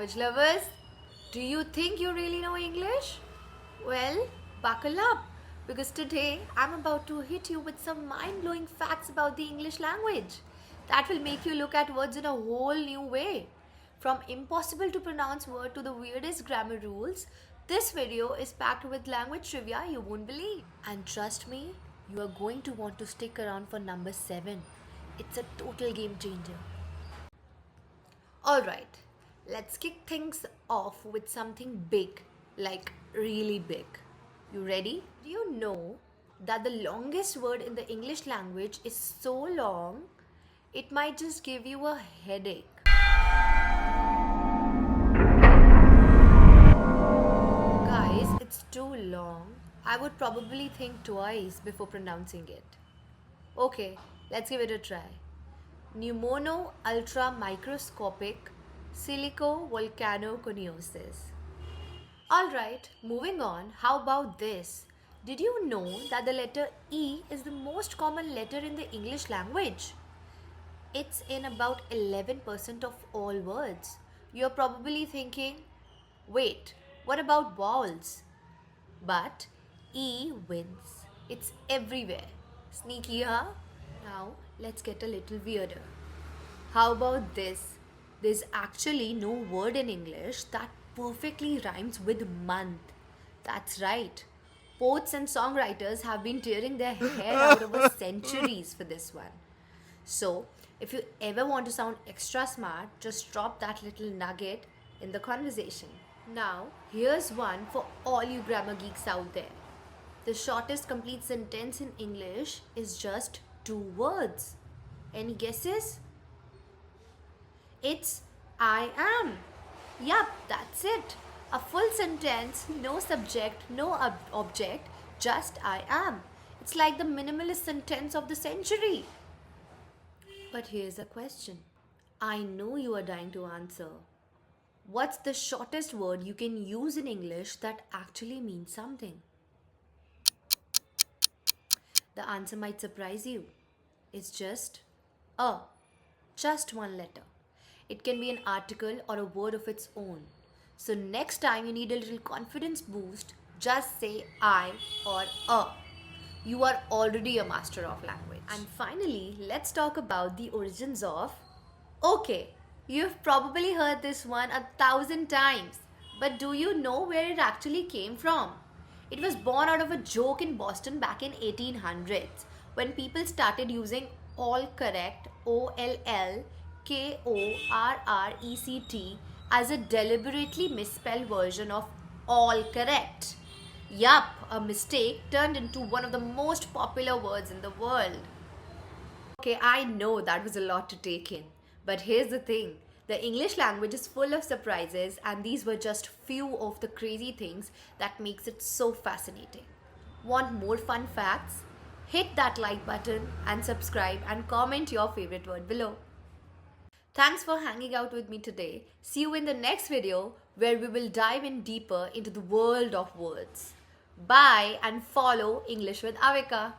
language lovers. Do you think you really know English? Well, buckle up because today I'm about to hit you with some mind blowing facts about the English language that will make you look at words in a whole new way. From impossible to pronounce word to the weirdest grammar rules, this video is packed with language trivia you won't believe. And trust me, you are going to want to stick around for number 7. It's a total game changer. Alright, let's kick things off with something big, like really big. You ready? Do you know that the longest word in the English language is so long, it might just give you a headache? Guys, it's too long. I would probably think twice before pronouncing it. Okay, let's give it a try. Pneumono ultramicroscopic silicovolcanoconiosis. Alright, moving on, how about this? Did you know that the letter E is the most common letter in the English language? It's in about 11% of all words. You're probably thinking, wait, what about vowels? But E wins. It's everywhere. Sneaky, huh? Now, let's get a little weirder. How about this? There's actually no word in English that perfectly rhymes with month. That's right. Poets and songwriters have been tearing their hair out over centuries for this one. So, if you ever want to sound extra smart, just drop that little nugget in the conversation. Now, here's one for all you grammar geeks out there. The shortest complete sentence in English is just 2 words. Any guesses? It's I am. Yup, that's it. A full sentence, no subject, no object, just I am. It's like the minimalist sentence of the century. But here's a question. I know you are dying to answer. What's the shortest word you can use in English that actually means something? The answer might surprise you. It's just a. Just one letter. It can be an article or a word of its own. So next time you need a little confidence boost, just say I or a. You are already a master of language. And finally, let's talk about the origins of okay. You've probably heard this one 1,000 times, but do you know where it actually came from? It was born out of a joke in Boston back in 1800s when people started using all correct OLLKORRECT as a deliberately misspelled version of all correct. Yup, a mistake turned into one of the most popular words in the world. Okay, I know that was a lot to take in, but here's the thing. The English language is full of surprises, and these were just few of the crazy things that makes it so fascinating. Want more fun facts? Hit that like button and subscribe and comment your favorite word below. Thanks for hanging out with me today. See you in the next video where we will dive in deeper into the world of words. Bye and follow English with Avika.